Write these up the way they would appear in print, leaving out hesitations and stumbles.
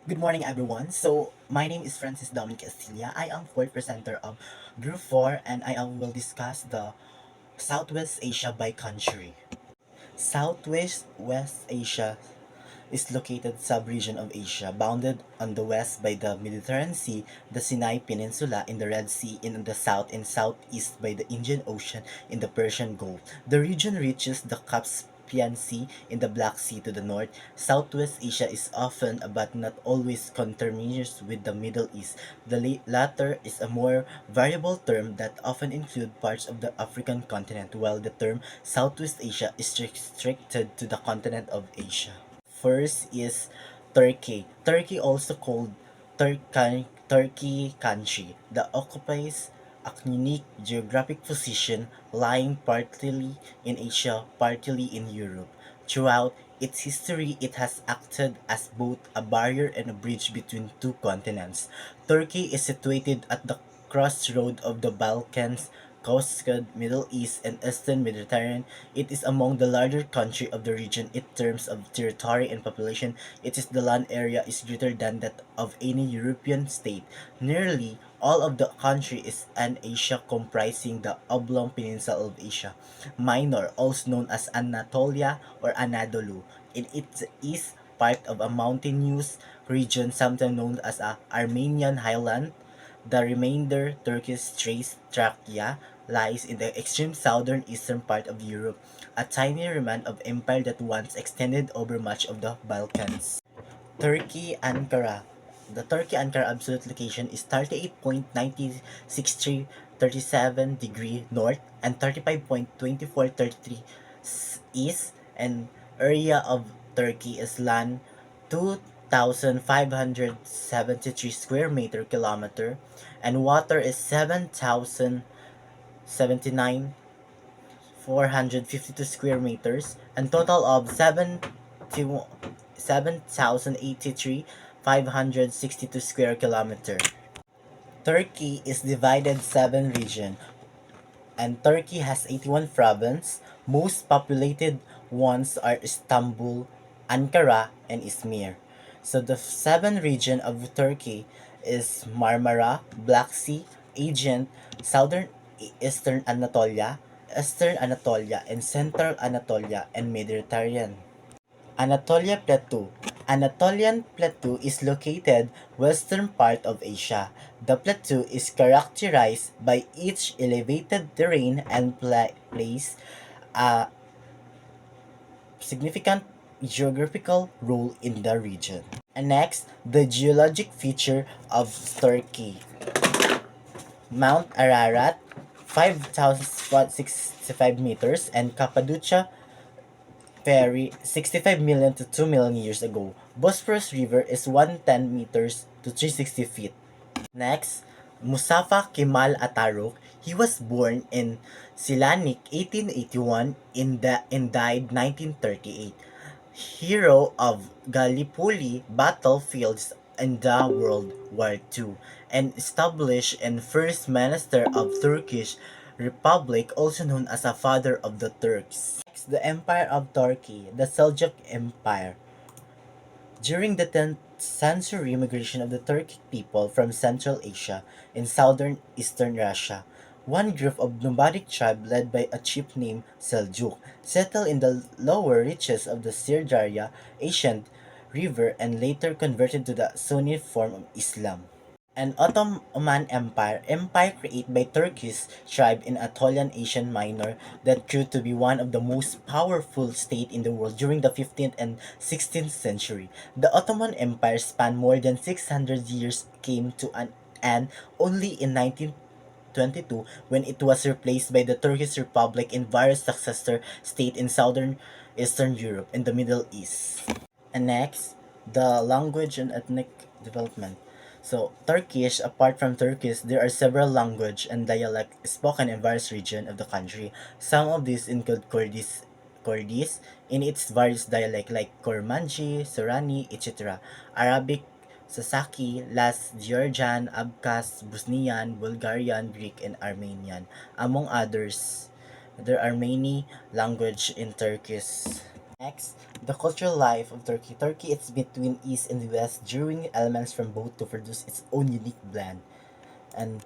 Good morning, everyone. So, my name is Francis Dominic Estilia. I am fourth presenter of Group 4, and will discuss the Southwest Asia by country. Southwest West Asia is located sub-region of Asia, bounded on the west by the Mediterranean Sea, the Sinai Peninsula in the Red Sea, and in the south and southeast by the Indian Ocean in the Persian Gulf. The region reaches the Caspian Sea in the Black Sea to the north. Southwest Asia is often, but not always, conterminous with the Middle East. The latter is a more variable term that often includes parts of the African continent, while the term Southwest Asia is restricted to the continent of Asia. First is Turkey. Turkey, also called Turkey country, that occupies a unique geographic position lying partly in Asia, partly in Europe. Throughout its history, it has acted as both a barrier and a bridge between two continents. Turkey is situated at the crossroad of the Balkans, Caucasus, Middle East, and Eastern Mediterranean. It is among the larger countries of the region in terms of territory and population. The land area is greater than that of any European state. Nearly all of the country is an Asia, comprising the oblong peninsula of Asia Minor, also known as Anatolia or Anadolu. It is part of a mountainous region sometimes known as a Armenian highland. The remainder, Turkish Thrace Trachea, lies in the extreme southern eastern part of Europe, a tiny remnant of empire that once extended over much of the Balkans. Turkey Ankara. The Turkey Ankara absolute location is 38.906337 degree north and 35.2433 east, and area of Turkey is land 2,573 square meter kilometer, and water is 7,079 452 square meters, and total of 7,083 562 square kilometer. Turkey is divided 7 regions, and Turkey has 81 provinces. Most populated ones are Istanbul, Ankara, and Izmir. So the 7 region of Turkey is Marmara, Black Sea, Aegean, Southern Eastern Anatolia, Eastern Anatolia, and Central Anatolia, and Mediterranean. Anatolia Plateau. Anatolian Plateau is located western part of Asia. The plateau is characterized by its elevated terrain and plays a significant geographical role in the region. And next, the geologic feature of Turkey. Mount Ararat, 5,065 meters, and Cappadocia Ferry, 65 million to 2 million years ago. Bosphorus River is 110 meters to 360 feet. Next, Mustafa Kemal Atatürk. He was born in Selanik 1881 and died 1938. Hero of Gallipoli battlefields in the World War II, and established and first minister of Turkish Republic, also known as a father of the Turks. Next, the Empire of Turkey, the Seljuk Empire. During the 10th century, migration of the Turkic people from Central Asia and southern eastern Russia, one group of nomadic tribe led by a chief named Seljuk settled in the lower reaches of the Sirdarya ancient river and later converted to the Sunni form of Islam. An Ottoman empire created by Turkish tribe in Anatolian Asia Minor that grew to be one of the most powerful state in the world during the 15th and 16th century. The Ottoman Empire spanned more than 600 years, came to an end only in 1922 when it was replaced by the Turkish Republic and various successor states in southern Eastern Europe and the Middle East. And next, the language and ethnic development. So, Turkish, apart from Turkish, there are several language and dialect spoken in various regions of the country. Some of these include Kurdish in its various dialect like Kurmanji, Sorani, etc. Arabic, Sasaki, Las, Georgian, Abkhaz, Bosnian, Bulgarian, Greek, and Armenian, among others. There are many language in Turkish. Next, the cultural life of Turkey. Turkey is between East and West, drawing elements from both to produce its own unique blend. And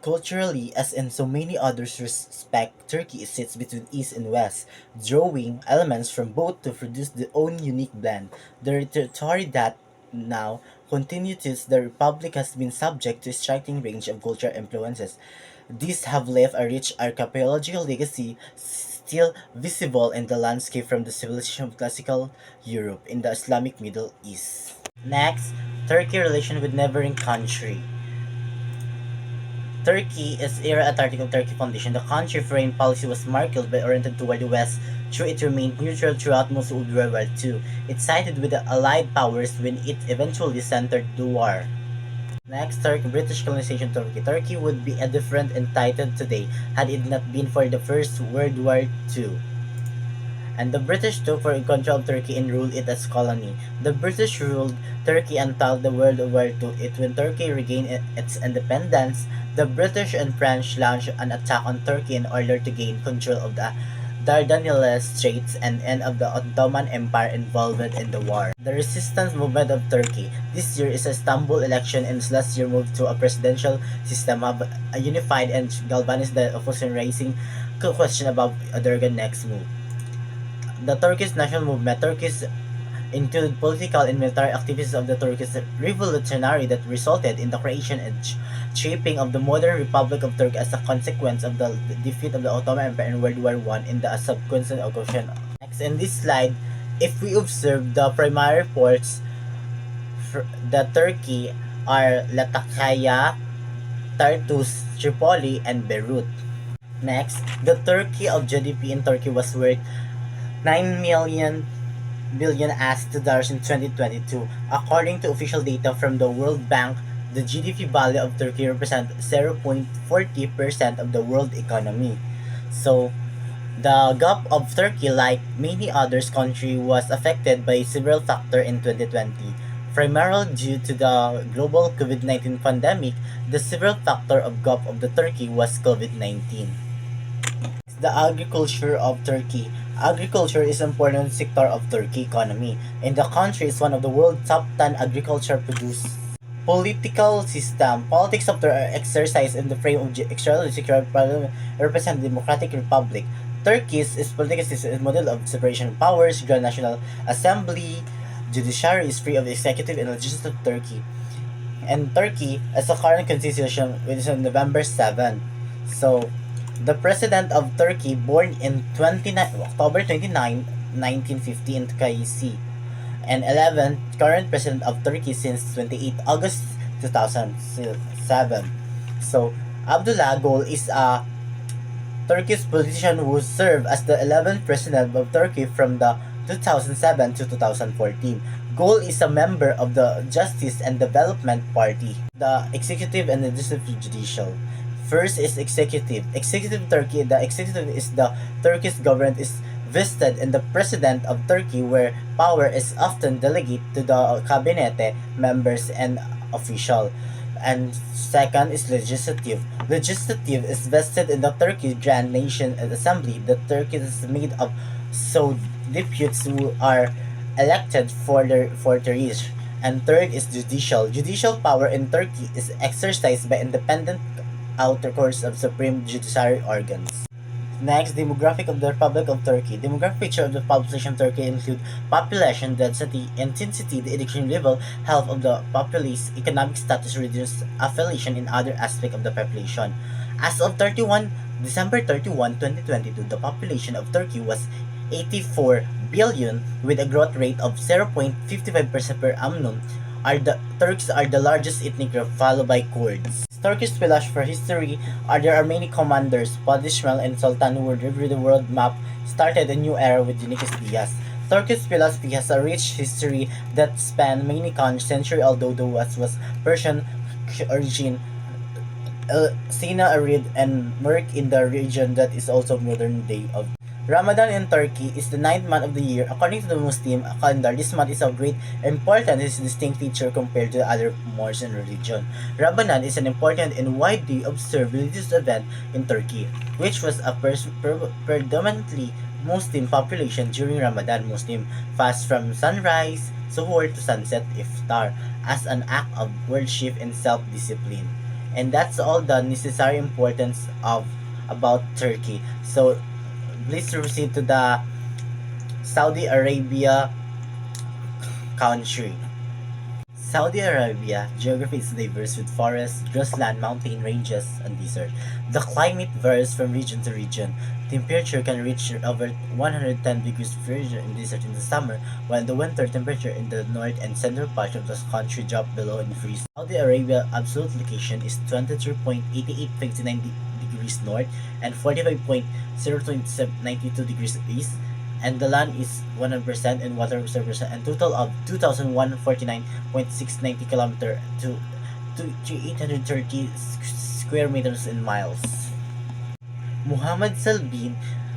culturally, as in so many others respect, Turkey sits between East and West, drawing elements from both to produce their own unique blend. The territory that now continues the Republic has been subject to a striking range of cultural influences. These have left a rich archaeological legacy still visible in the landscape from the civilization of classical Europe in the Islamic Middle East. Next, Turkey relation with neighboring country. Turkey is era at Article Turkey Foundation. The country's foreign policy was marked by oriented toward the West, though it remained neutral throughout most of World War II. It sided with the Allied powers when it eventually centered the war. Next, Turkey British colonization of Turkey. Turkey would be a different entitled today had it not been for the First World War II. And the British took for control of Turkey and ruled it as colony. The British ruled Turkey until the World War II. When Turkey regained its independence, the British and French launched an attack on Turkey in order to gain control of the Dardanelles Straits and end of the Ottoman Empire involved in the war. The resistance movement of Turkey. This year is a Istanbul election and last year moved to a presidential system of a unified and galvanized the opposition, raising question about Erdogan's next move. The Turkish national movement. Turkish included political and military activities of the Turkish revolutionary that resulted in the creation and shaping of the modern Republic of Turkey as a consequence of the defeat of the Ottoman Empire in World War I in the subsequent occupation. Next, in this slide, if we observe the primary ports for the Turkey are Latakia, Tartus, Tripoli, and Beirut. Next, the Turkey of GDP in Turkey was worth 9 billion as to dollars in 2022. According to official data from the World Bank, the GDP value of Turkey represents 0.40% of the world economy. So, the gap of Turkey, like many others countries, was affected by several factors in 2020. Primarily due to the global COVID-19 pandemic, the several factor of gap of the Turkey was COVID-19. The agriculture of Turkey. Agriculture is an important sector of Turkey economy, and the country is one of the world's top 10 agriculture producers. Political system. Politics of Turkey are exercised in the frame of external secure represent the Democratic Republic. Turkey's political system is a model of separation of powers, Grand National Assembly, judiciary is free of executive and legislative Turkey. And Turkey has a current constitution which is on November 7. So, the President of Turkey, born in October 29, 1950 in Kayseri, and 11th current President of Turkey since 28 August 2007. So, Abdullah Gül is a Turkish politician who served as the 11th President of Turkey from the 2007 to 2014. Gül is a member of the Justice and Development Party, the executive and legislative judicial. First is executive. Executive Turkey. The executive is the Turkish government is vested in the president of Turkey, where power is often delegated to the cabinet members and official. And second is legislative. Legislative is vested in the Turkish Grand Nation Assembly. The Turkey is made of so deputies who are elected for 3 years. And third is judicial. Judicial power in Turkey is exercised by independent outer courts of supreme judiciary organs. Next, demographic of the Republic of Turkey. Demographic picture of the population of Turkey include population density, intensity, the education level, health of the populace, economic status, religious affiliation, and other aspects of the population. As of December 31, 2022, the population of Turkey was 84 billion with a growth rate of 0.55% per annum. Turks are the largest ethnic group, followed by Kurds. Turkish pillars for history are there are many commanders, Padishmal and Sultan who would review the world map, started a new era with Nikos Diaz. Turkish philosophy has a rich history that spanned many centuries, although the West was Persian origin. Sina Arid and Merk in the region that is also modern day of Ramadan in Turkey is the ninth month of the year. According to the Muslim calendar, this month is of great importance. Its distinct feature compared to the other Muslim religion. Ramadan is an important and widely observed religious event in Turkey, which was a predominantly Muslim population during Ramadan. Muslim fast from sunrise, suhoor to sunset, iftar, as an act of worship and self-discipline. And that's all the necessary importance of about Turkey. So please proceed to the Saudi Arabia country. Saudi Arabia geography is diverse with forests, grassland, mountain ranges, and desert. The climate varies from region to region. Temperature can reach over 110 degrees Fahrenheit in desert in the summer, while in the winter temperature in the north and central part of the country drop below and freeze. Saudi Arabia absolute location is 23.8859 degrees north and 45.092 degrees east, and the land is 100% and water 0% and total of 2,149.690 kilometer to 830 square meters in miles. Muhammad Salbin,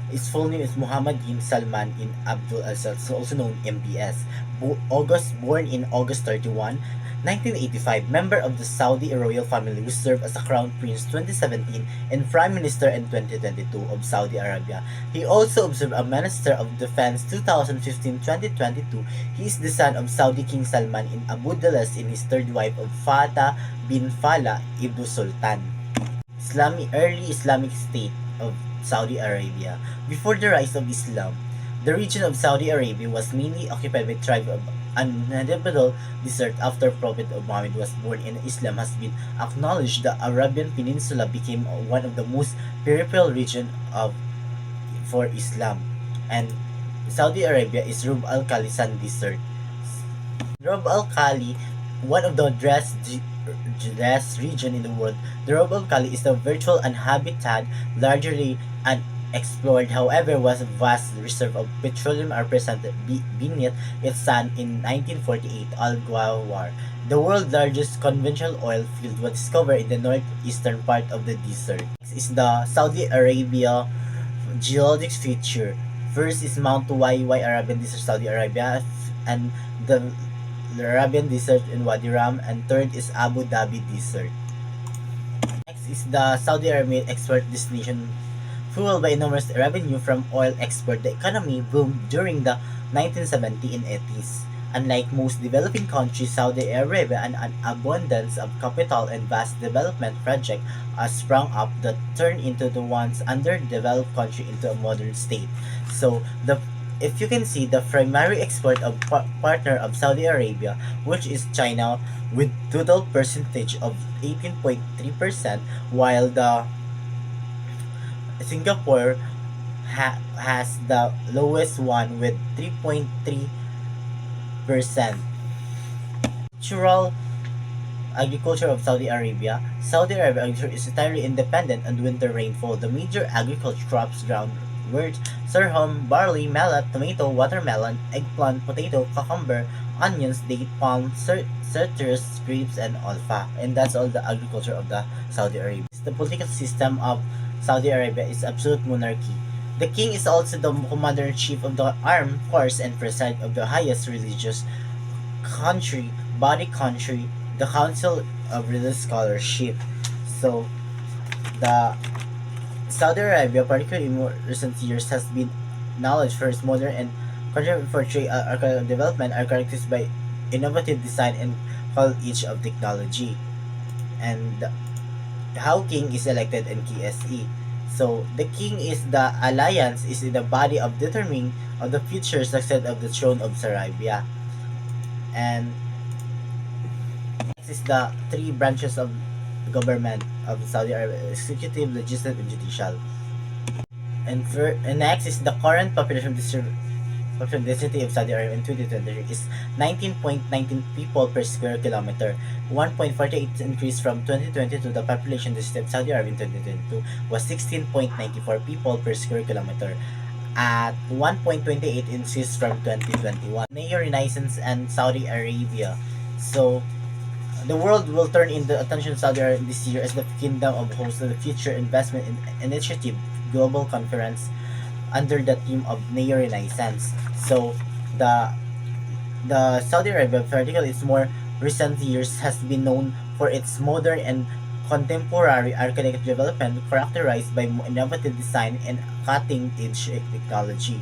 his full name is Muhammad bin Salman in Abdul Aziz, also known MBS. Born in August 31, 1985, member of the Saudi royal family who served as a crown prince 2017 and prime minister in 2022 of Saudi Arabia. He also observed a minister of defense 2015-2022. He is the son of Saudi King Salman in Abdulaziz and his third wife of Fatah bin Fala Ibn Sultan. Early Islamic state of Saudi Arabia. Before the rise of Islam, the region of Saudi Arabia was mainly occupied by tribes of uninhabitable desert. After Prophet Muhammad was born and Islam has been acknowledged, the Arabian Peninsula became one of the most peripheral region of for Islam. And Saudi Arabia is Rub al Khali Sand Desert. Rub al Khali, one of the driest region in the world. The Rub al Khali is a virtual uninhabited, largely unexplored. However, was a vast reserve of petroleum are present beneath its sand in 1948 Al Ghawar. The world's largest conventional oil field was discovered in the northeastern part of the desert. Next is the Saudi Arabia geologic feature. First is Mount Waiwai Arabian Desert, Saudi Arabia, and the Arabian Desert in Wadi Rum, and third is Abu Dhabi Desert. Next is the Saudi Arabian export destination. Fueled by enormous revenue from oil export, the economy boomed during the 1970s and 80s. Unlike most developing countries, Saudi Arabia had an abundance of capital and vast development projects sprung up that turned into the once underdeveloped country into a modern state. So the if you can see, the primary export of partner of Saudi Arabia, which is China, with total percentage of 18.3%, while the Singapore has the lowest one with 3.3%. Natural agriculture of Saudi Arabia. Saudi Arabia agriculture is entirely independent on winter rainfall. The major agriculture crops ground wheat, sorghum, barley, millet, tomato, watermelon, eggplant, potato, cucumber, onions, date, palm, citrus, grapes, and alfalfa. And that's all the agriculture of the Saudi Arabia. The political system of Saudi Arabia is absolute monarchy. The king is also the commander-in-chief of the armed force and preside of the highest religious country, the Council of Religious Scholarship. So, the Saudi Arabia, particularly in more recent years, has been acknowledged for its modern and contemporary development are characterized by innovative design and cutting-edge of technology. And how king is elected in KSE. So the king is the alliance is in the body of determining of the future success of the throne of Sarabia. And next is the three branches of government of Saudi Arabia: executive, legislative, and judicial. And next is the current population density of Saudi Arabia in 2023 is 19.19 people per square kilometer, 1.48 increase from 2022. The population density of Saudi Arabia in 2022 was 16.94 people per square kilometer, at 1.28 increase from 2021. Neo Renaissance and Saudi Arabia. So the world will turn in the attention of Saudi Arabia this year as the kingdom of host of the future investment initiative global conference under the theme of Neo Renaissance. So the Saudi Arabia, particularly its more recent years, has been known for its modern and contemporary architecture development characterized by innovative design and cutting-edge technology.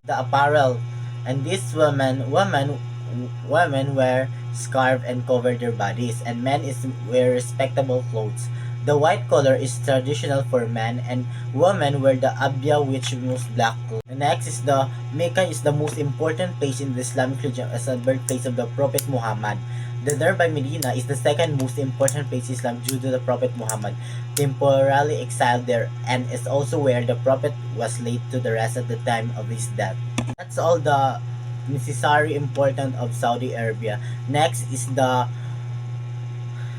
The apparel, and these women wear scarf and cover their bodies, and men is wear respectable clothes. The white color is traditional for men, and women wear the abya, which means black clothes. The next is the Mecca is the most important place in the Islamic religion as a birthplace of the Prophet Muhammad. The nearby Medina is the second most important place in Islam due to the Prophet Muhammad temporarily exiled there, and is also where the Prophet was laid to the rest at the time of his death. That's all the necessary important of Saudi Arabia. Next is the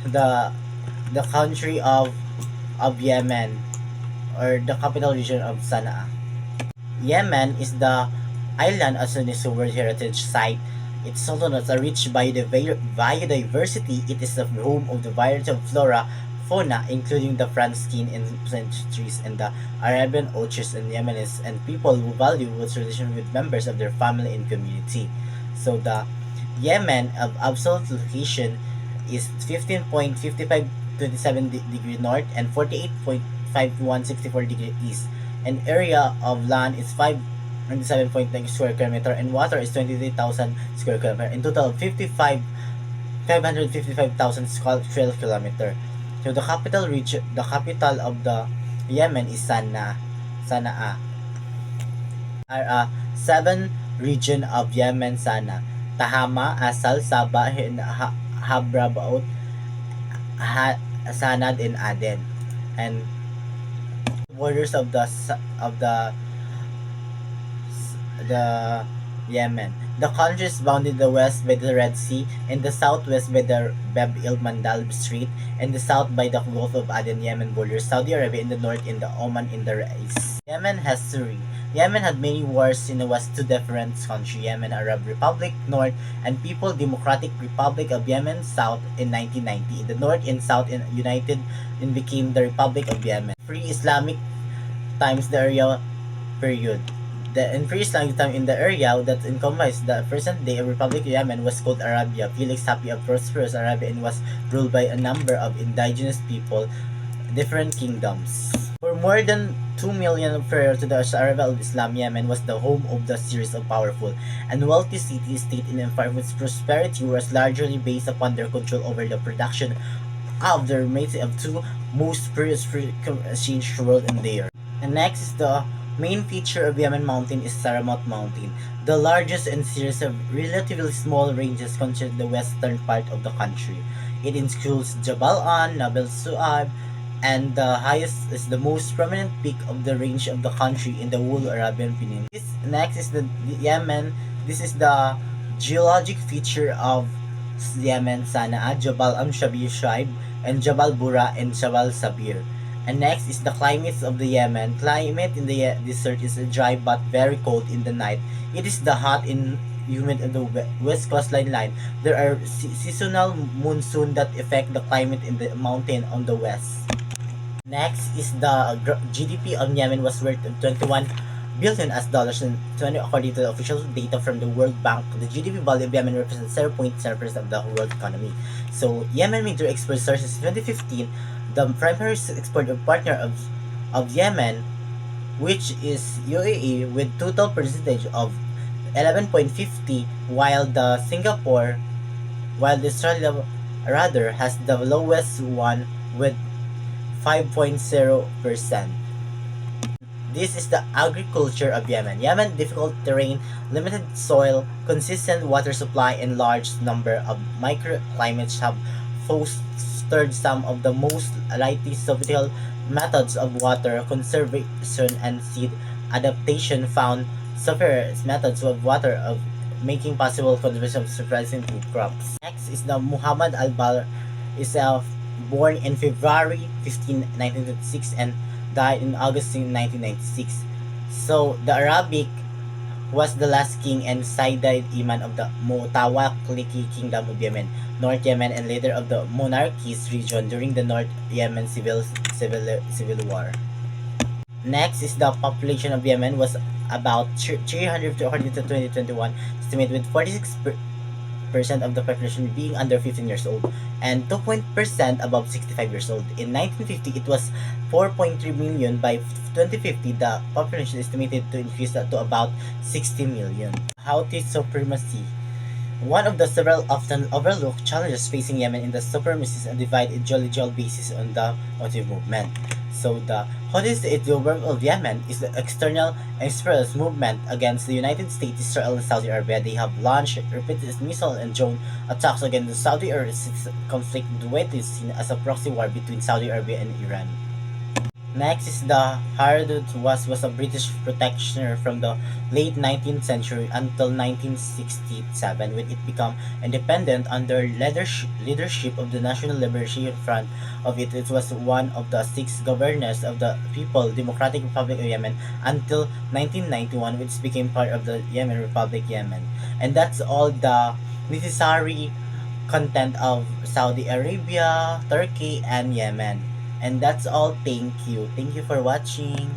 the country of Yemen, or the capital region of Sana'a. Yemen is the island as an UNESCO World Heritage Site. It's also not a rich biodiversity. It is the home of the variety of flora, fauna, including the France skin and trees and the Arabian orchids and Yemenis, and people who value what's relation with members of their family and community. So the Yemen of absolute location is 15.5527 degree north and 48.5164 degree east. An area of land is 597.9 square kilometer, and water is 23,000 square kilometer. In total, 555,000 square kilometer. So the capital region, the capital of the Yemen is Sana'a. Are seven region of Yemen: Sana, Tahama, Asal, Sabah, Hadramaut, Sanad, and Aden. And borders of the Yemen. The country is bounded the west by the Red Sea, and the southwest by the Bab el Mandab Strait, and the south by the Gulf of Aden. Yemen borders Saudi Arabia in the north and the Oman in the east. Yemen history. Yemen had many wars in the west to different countries: Yemen Arab Republic North and People Democratic Republic of Yemen South in 1990. In the north and south united and became the Republic of Yemen. Pre-Islamic times, the area period. The pre-Islamic time in the area that encompassed the present-day Republic of Yemen was called Arabia. Felix happy of prosperous Arabia, and was ruled by a number of indigenous people, different kingdoms. For more than 2 million prior to the arrival of Islam, Yemen was the home of the series of powerful and wealthy city-state in empire whose prosperity was largely based upon their control over the production of the remainder of two most free exchange world in there. And next is the main feature of Yemen Mountain is Saramat Mountain, the largest and series of relatively small ranges considered the western part of the country. It includes Jabal An, Nabal Su'ab, and the highest is the most prominent peak of the range of the country in the whole Arabian Peninsula. Next is the Yemen. This is the geologic feature of Yemen: Sana'a, Jabal Shabir Shaib, and Jabal Bura and Jabal Sabir. And next is the climates of the Yemen. Climate in the desert is dry but very cold in the night. It is the hot and humid of the west coastline line. There are seasonal monsoon that affect the climate in the mountain on the west. Next is the GDP of Yemen was worth 21 billion as dollars in 20 according to the official data from the World Bank. The GDP value of Yemen represents 0.7% of the world economy. So Yemen major export sources in 2015, the primary export partner of Yemen, which is UAE, with total percentage of 11.50, while the Australia rather has the lowest one with 5.0%. This is the agriculture of Yemen. Yemen difficult terrain, limited soil, consistent water supply, and large number of microclimates have fostered some of the most likely sophisticated methods of water conservation and seed adaptation found superior methods of water of making possible conservation of surprising food crops. Next is the Muhammad al-Balr is born in February 15, 1926 and died in August 1996. So the Arabic was the last king and Sayyid Iman of the Mutawakkiliki Kingdom of Yemen, North Yemen, and leader of the monarchies region during the North Yemen civil war. Next is the population of Yemen was about 300 according to 2021 estimate with of the population being under 15 years old and 2% above 65 years old. In 1950, it was 4.3 million. By 2050, the population is estimated to increase to about 60 million. Houthi supremacy. One of the several often overlooked challenges facing Yemen in the supremacist and divide ideological basis on the Houthi movement. So the Houthis, the world of Yemen, is the external imperialist movement against the United States, Israel, and Saudi Arabia. They have launched repeated missile and drone attacks against Saudi Arabia since the conflict is seen as a proxy war between Saudi Arabia and Iran. Next is the Haradut was a British protectorate from the late 19th century until 1967 when it became independent under leadership of the National Liberation Front of it. It was one of the six governors of the People Democratic Republic of Yemen until 1991, which became part of the Yemen Republic Yemen. And that's all the necessary content of Saudi Arabia, Turkey, and Yemen. And that's all. Thank you. Thank you for watching.